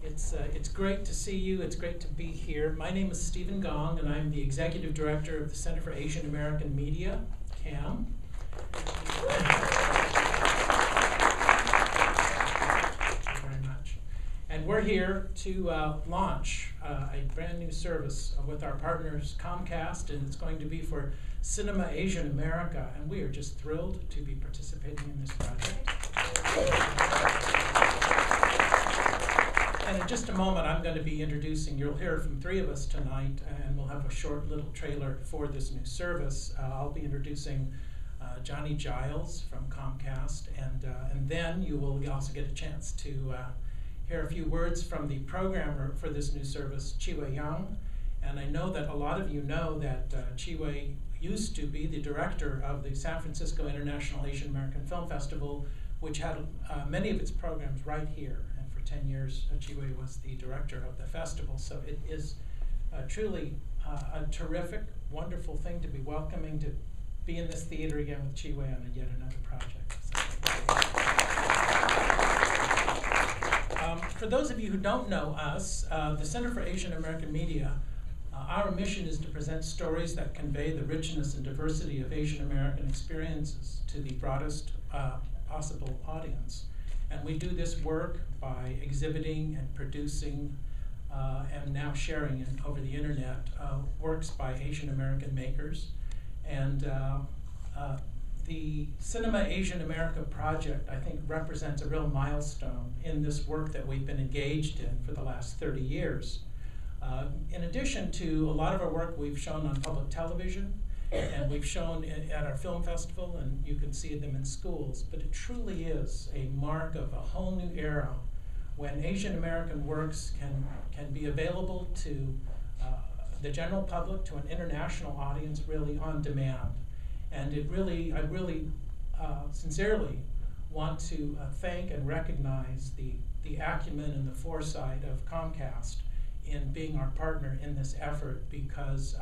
It's great to see you. It's great to be here. My name is Stephen Gong, and I'm the Executive Director of the Center for Asian American Media, CAM. Thank you very much. And we're here to launch a brand new service with our partners Comcast, and it's going to be for Cinema Asian America, and we are just thrilled to be participating in this project. And in just a moment, I'm going to be introducing, you'll hear from three of us tonight, and we'll have a short little trailer for this new service. I'll be introducing Johnnie Giles from Comcast, and then you will also get a chance to hear a few words from the programmer for this new service, Chi-hui. And I know that a lot of you know that Chi-hui used to be the director of the San Francisco International Asian American Film Festival, which had many of its programs right here. 10 years, Chi-hui was the director of the festival, so it is truly a terrific, wonderful thing to be welcoming to be in this theater again with Chi-hui on yet another project. So, for those of you who don't know us, the Center for Asian American Media, our mission is to present stories that convey the richness and diversity of Asian American experiences to the broadest possible audience. And we do this work by exhibiting and producing and now sharing over the internet works by Asian American makers. And the Cinema Asian America project, I think, represents a real milestone in this work that we've been engaged in for the last 30 years. In addition to a lot of our work we've shown on public television, and we've shown at our film festival, and you can see them in schools, but it truly is a mark of a whole new era when Asian American works can be available to the general public, to an international audience, really on demand. And I really sincerely want to thank and recognize the acumen and the foresight of Comcast in being our partner in this effort, because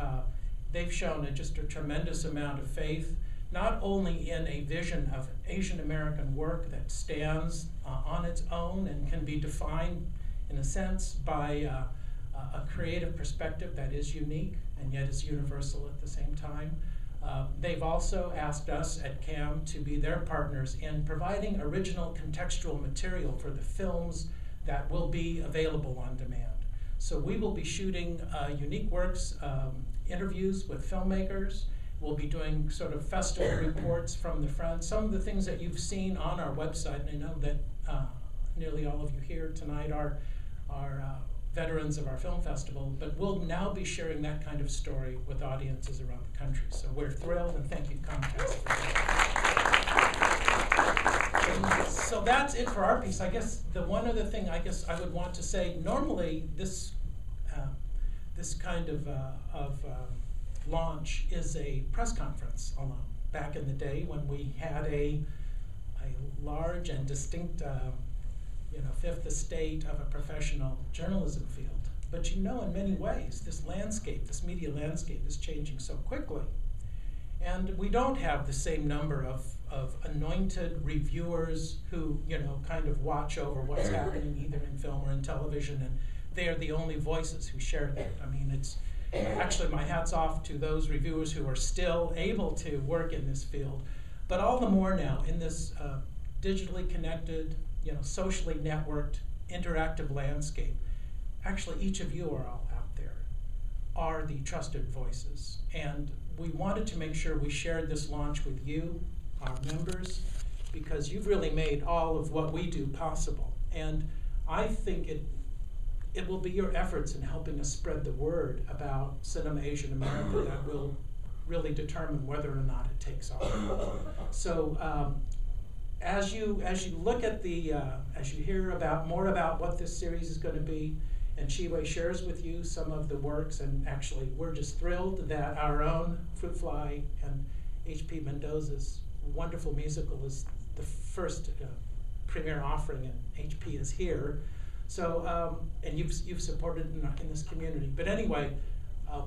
they've shown just a tremendous amount of faith, not only in a vision of Asian American work that stands on its own and can be defined, in a sense, by a creative perspective that is unique and yet is universal at the same time. They've also asked us at CAM to be their partners in providing original contextual material for the films that will be available on demand. So we will be shooting unique works, interviews with filmmakers. We'll be doing sort of festival reports from the front. Some of the things that you've seen on our website, and I know that nearly all of you here tonight are veterans of our film festival, but we'll now be sharing that kind of story with audiences around the country. So we're thrilled, and thank you, Comcast. So that's it for our piece. I guess the one other thing I would want to say, normally this kind of launch is a press conference alone. Back in the day when we had a large and distinct fifth estate of a professional journalism field. But in many ways, this media landscape is changing so quickly. And we don't have the same number of anointed reviewers who, kind of watch over what's happening either in film or in television, and they are the only voices who share that. I mean, it's actually my hat's off to those reviewers who are still able to work in this field, but all the more now in this digitally connected, socially networked, interactive landscape. Actually, each of you are all out there, are the trusted voices. And we wanted to make sure we shared this launch with you, our members, because you've really made all of what we do possible. And I think it will be your efforts in helping us spread the word about Cinema Asian America that will really determine whether or not it takes off. So as you look at as you hear more about what this series is going to be, and Chi-hui shares with you some of the works, and actually we're just thrilled that our own Fruit Fly and H.P. Mendoza's wonderful musical is the first premiere offering, and H.P. is here. So, and you've supported in this community. But anyway,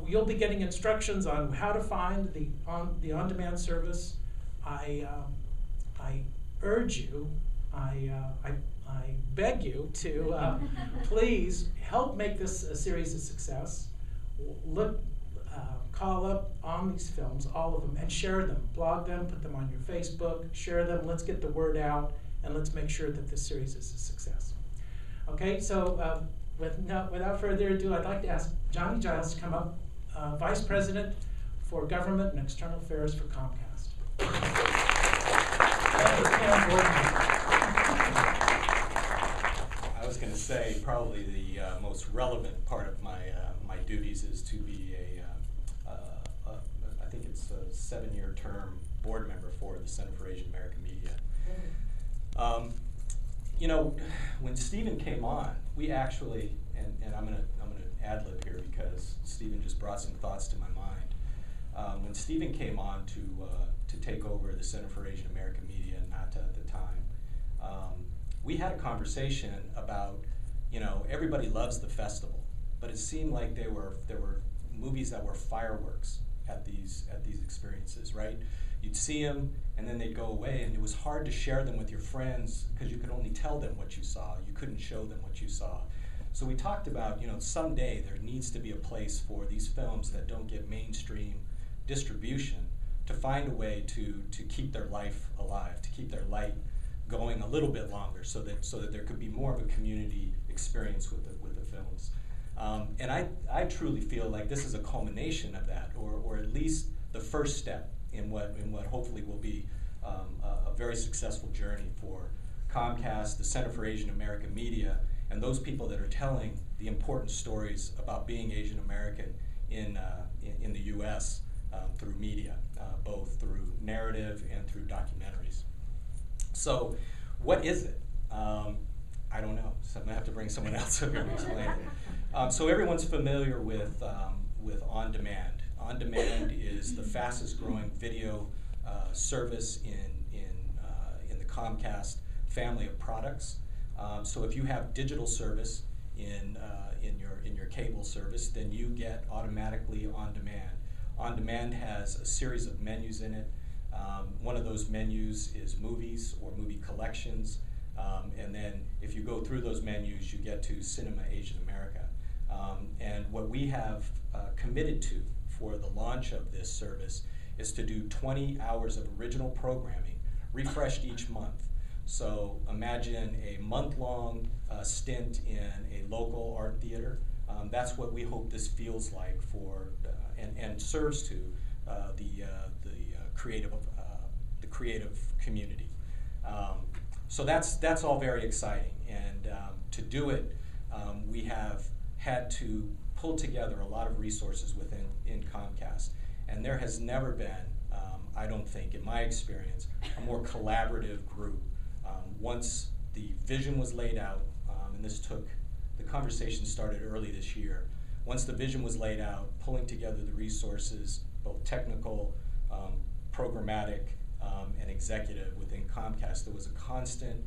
you'll be getting instructions on how to find the on-demand service. I urge you, I I beg you to please help make this a series a success. Call up on these films, all of them, and share them. Blog them, put them on your Facebook, share them. Let's get the word out, and let's make sure that this series is a success. Okay, so without further ado, I'd like to ask Johnnie Giles to come up, Vice President for Government and External Affairs for Comcast. I was going to say probably the most relevant part of my my duties is to be I think it's a 7-year term board member for the Center for Asian American Media. You know, when Stephen came on, we actually, and I'm gonna ad-lib here because Stephen just brought some thoughts to my mind. When Stephen came on to take over the Center for Asian American Media, NATA at the time, we had a conversation about, you know, everybody loves the festival, but it seemed like there were movies that were fireworks at these experiences, right? You'd see them and then they'd go away, and it was hard to share them with your friends because you could only tell them what you saw. You couldn't show them what you saw. So we talked about, you know, someday there needs to be a place for these films that don't get mainstream distribution to find a way to keep their life alive, to keep their light going a little bit longer, so that there could be more of a community experience with the films. And I truly feel like this is a culmination of that, or at least the first step in what hopefully will be a very successful journey for Comcast, the Center for Asian American Media, and those people that are telling the important stories about being Asian American in the U.S. Through media, both through narrative and through documentaries. So, what is it? I don't know. So I'm gonna have to bring someone else up here to explain it. So everyone's familiar with On Demand. On Demand is the fastest growing video service in the Comcast family of products. So if you have digital service in your cable service, then you get automatically On Demand. On Demand has a series of menus in it. One of those menus is movies or movie collections. And then if you go through those menus, you get to Cinema Asian America. And what we have committed to for the launch of this service is to do 20 hours of original programming, refreshed each month. So imagine a month-long stint in a local art theater. That's what we hope this feels like for, and serves to the creative community. So that's all very exciting, and to do it, we have had to pull together a lot of resources in Comcast, and there has never been, I don't think, in my experience, a more collaborative group. Once the vision was laid out, and the conversation started early this year. Once the vision was laid out, pulling together the resources, both technical, programmatic, and executive within Comcast, there was a constant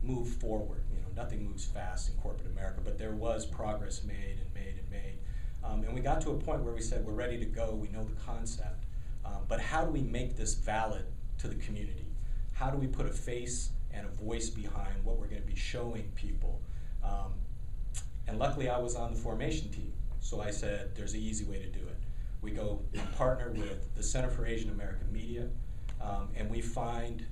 move forward. You know, nothing moves fast in corporate America, but there was progress made and made and made. And we got to a point where we said, we're ready to go, we know the concept, but how do we make this valid to the community? How do we put a face and a voice behind what we're going to be showing people? And luckily I was on the formation team, so I said, there's an easy way to do it. We go and partner with the Center for Asian American Media, and we find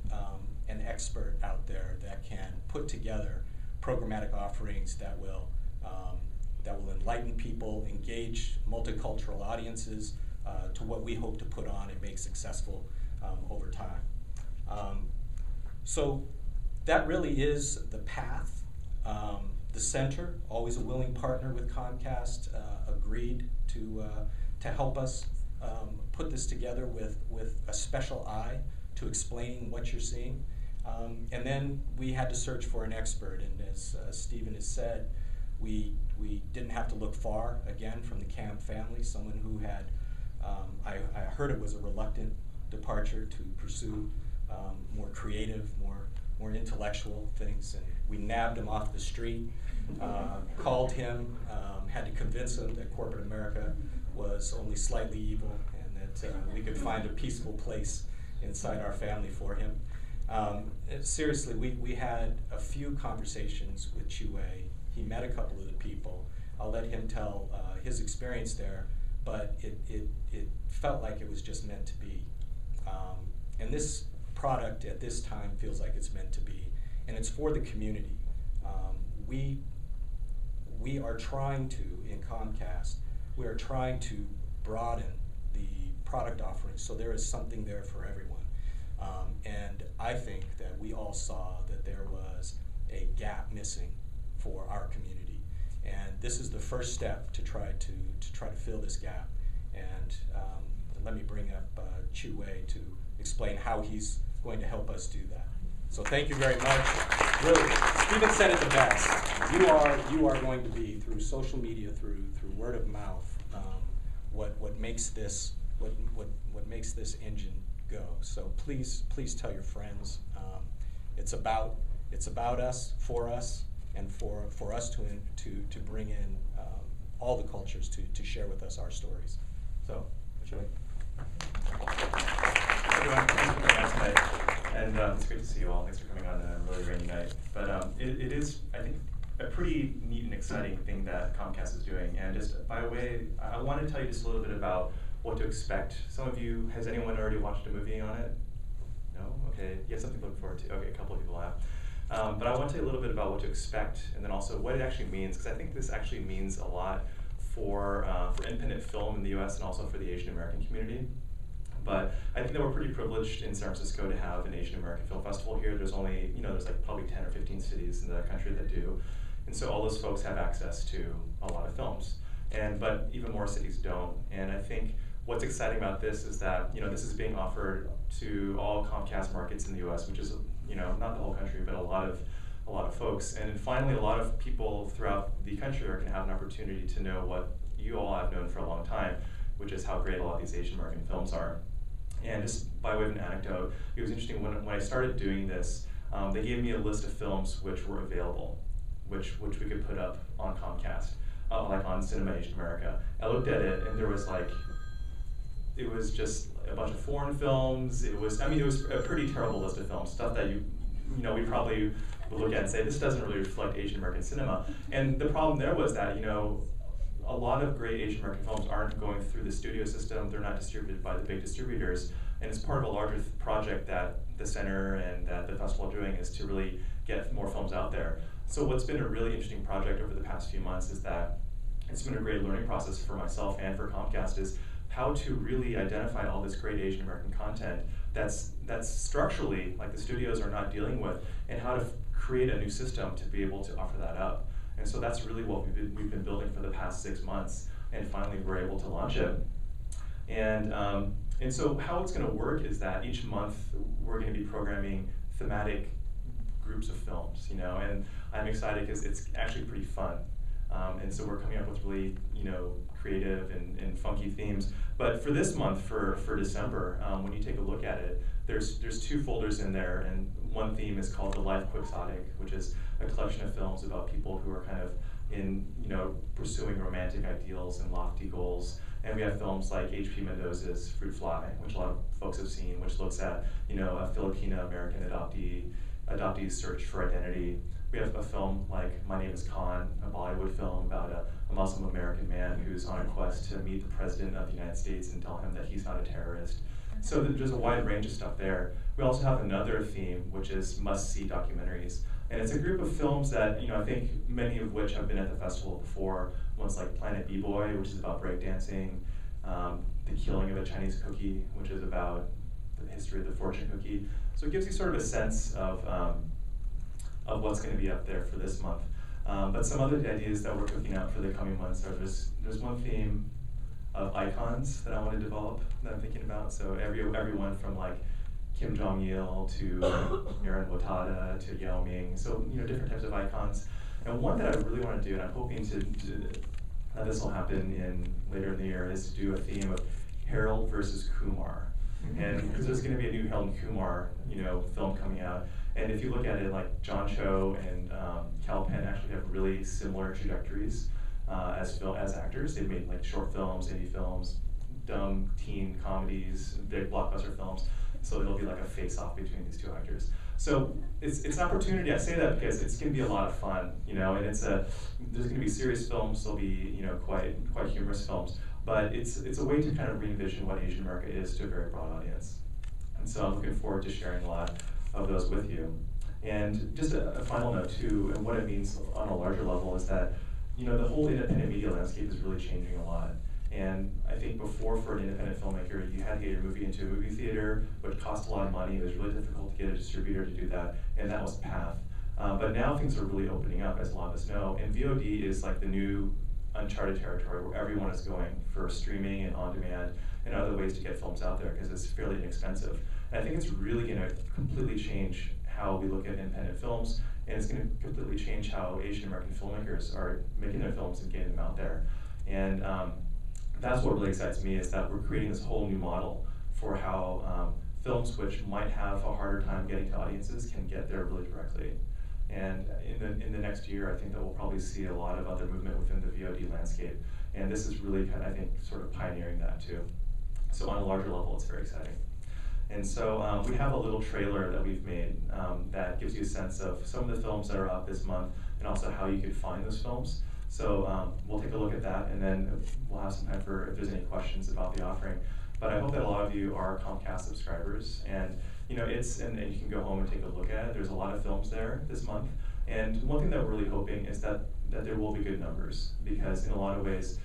an expert out there that can put together programmatic offerings that will enlighten people, engage multicultural audiences to what we hope to put on and make successful over time. So that really is the path. The center, always a willing partner with Comcast, agreed to help us put this together with a special eye to explaining what you're seeing. And then we had to search for an expert, and as Stephen has said, we didn't have to look far, again, from the Camp family, someone who had, I heard it was a reluctant departure to pursue more creative, more intellectual things, and we nabbed him off the street, called him, had to convince him that corporate America was only slightly evil and that we could find a peaceful place inside our family for him. Seriously, we had a few conversations with Chi-hui. He met a couple of the people. I'll let him tell his experience there, but it felt like it was just meant to be. And this product at this time feels like it's meant to be, and it's for the community. We are trying to, in Comcast, we are trying to broaden the product offerings so there is something there for everyone. And I think that we all saw that there was a gap missing for our community. And this is the first step to try to fill this gap. And let me bring up Chi-hui to explain how he's going to help us do that. So thank you very much. Really, Stephen said it the best. You are going to be, through social media, through word of mouth, what makes this engine go. So please tell your friends. It's about us, and for us to bring in all the cultures to share with us our stories. So, Johnnie. Everyone, thanks for coming out tonight. And it's great to see you all. Thanks for coming on a really rainy night. But it is, I think, a pretty neat and exciting thing that Comcast is doing. And just by the way, I want to tell you just a little bit about what to expect. Some of you, has anyone already watched a movie on it? No? Okay, you have something to look forward to. Okay, a couple of people have. But I want to tell you a little bit about what to expect, and then also what it actually means, because I think this actually means a lot for independent film in the US and also for the Asian American community. But I think that we're pretty privileged in San Francisco to have an Asian American Film Festival here. There's only, there's like probably 10 or 15 cities in the country that do. And so all those folks have access to a lot of films. But even more cities don't. And I think what's exciting about this is that, this is being offered to all Comcast markets in the US, which is, not the whole country, but a lot of folks. And then finally, a lot of people throughout the country are going to have an opportunity to know what you all have known for a long time, which is how great a lot of these Asian American films are. And just by way of an anecdote, it was interesting when I started doing this, they gave me a list of films which were available, which we could put up on Comcast, like on Cinema Asian America. I looked at it and there was it was just a bunch of foreign films. It was a pretty terrible list of films, stuff that we probably would look at and say, this doesn't really reflect Asian American cinema. And the problem there was that, a lot of great Asian American films aren't going through the studio system. They're not distributed by the big distributors. And it's part of a larger project that the center and that the festival are doing is to really get more films out there. So what's been a really interesting project over the past few months is that it's been a great learning process for myself and for Comcast is how to really identify all this great Asian American content that's structurally, like the studios are not dealing with, and how to create a new system to be able to offer that up. And so that's really what we've been building for the past 6 months, and finally we're able to launch it. And so how it's going to work is that each month we're going to be programming thematic groups of films, and I'm excited because it's actually pretty fun. And so we're coming up with really, creative and funky themes. But for this month, for December, when you take a look at it, there's 2 folders in there, and one theme is called The Life Quixotic, which is a collection of films about people who are kind of pursuing romantic ideals and lofty goals. And we have films like H.P. Mendoza's Fruit Fly, which a lot of folks have seen, which looks at, a Filipino-American adoptee's search for identity. We have a film like My Name is Khan, a Bollywood film about a Muslim-American man who's on a quest to meet the President of the United States and tell him that he's not a terrorist. So there's a wide range of stuff there. We also have another theme, which is must-see documentaries. And it's a group of films that, I think many of which have been at the festival before. One's like Planet B-Boy, which is about breakdancing, The Killing of a Chinese Cookie, which is about the history of the fortune cookie. So it gives you sort of a sense of what's going to be up there for this month. But some other ideas that we're cooking up for the coming months are there's one theme of icons that I want to develop that I'm thinking about. So everyone from like Kim Jong-il to Miran Watada to Yao Ming. So different types of icons. And one that I really want to do, and I'm hoping that this will happen later in the year, is to do a theme of Harold versus Kumar. And because there's going to be a new Harold and Kumar, film coming out. And if you look at it, like John Cho and Kal Penn actually have really similar trajectories as actors. They've made like short films, indie films, dumb teen comedies, big blockbuster films. So it'll be like a face-off between these two actors. So it's an opportunity. I say that because it's going to be a lot of fun, you know, and there's going to be serious films. There'll be, you know, quite humorous films, but it's a way to kind of re-envision what Asian America is to a very broad audience. And so I'm looking forward to sharing a lot of those with you. And just a final note too, and what it means on a larger level is that, you know, the whole independent media landscape is really changing a lot. And I think before, for an independent filmmaker, you had to get your movie into a movie theater, which cost a lot of money. It was really difficult to get a distributor to do that, and that was the path. But now things are really opening up, as a lot of us know, and VOD is like the new uncharted territory where everyone is going for streaming and on-demand and other ways to get films out there because it's fairly inexpensive. And I think it's really going to completely change how we look at independent films, and it's going to completely change how Asian American filmmakers are making their films and getting them out there. And that's what really excites me, is that we're creating this whole new model for how films which might have a harder time getting to audiences can get there really directly. And in the next year, I think that we'll probably see a lot of other movement within the VOD landscape. And this is really kind of, I think, sort of pioneering that too. So on a larger level, it's very exciting. And so we have a little trailer that we've made that gives you a sense of some of the films that are up this month and also how you could find those films. So we'll take a look at that, and then we'll have some time for if there's any questions about the offering. But I hope that a lot of you are Comcast subscribers, and you know, and you can go home and take a look at it. There's a lot of films there this month, and one thing that we're really hoping is that there will be good numbers, because in a lot of ways,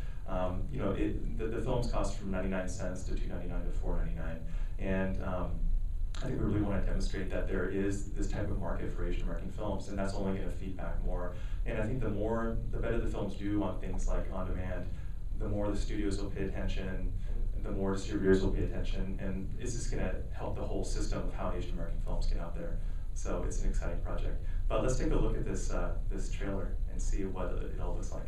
you know, the films cost from 99 cents to $2.99 to $4.99, and I think we really want to demonstrate that there is this type of market for Asian American films, and that's only going to feed back more. And I think the better the films do on things like on demand, the more the studios will pay attention, the more distributors will pay attention, and it's just going to help the whole system of how Asian American films get out there. So it's an exciting project. But let's take a look at this trailer and see what it all looks like.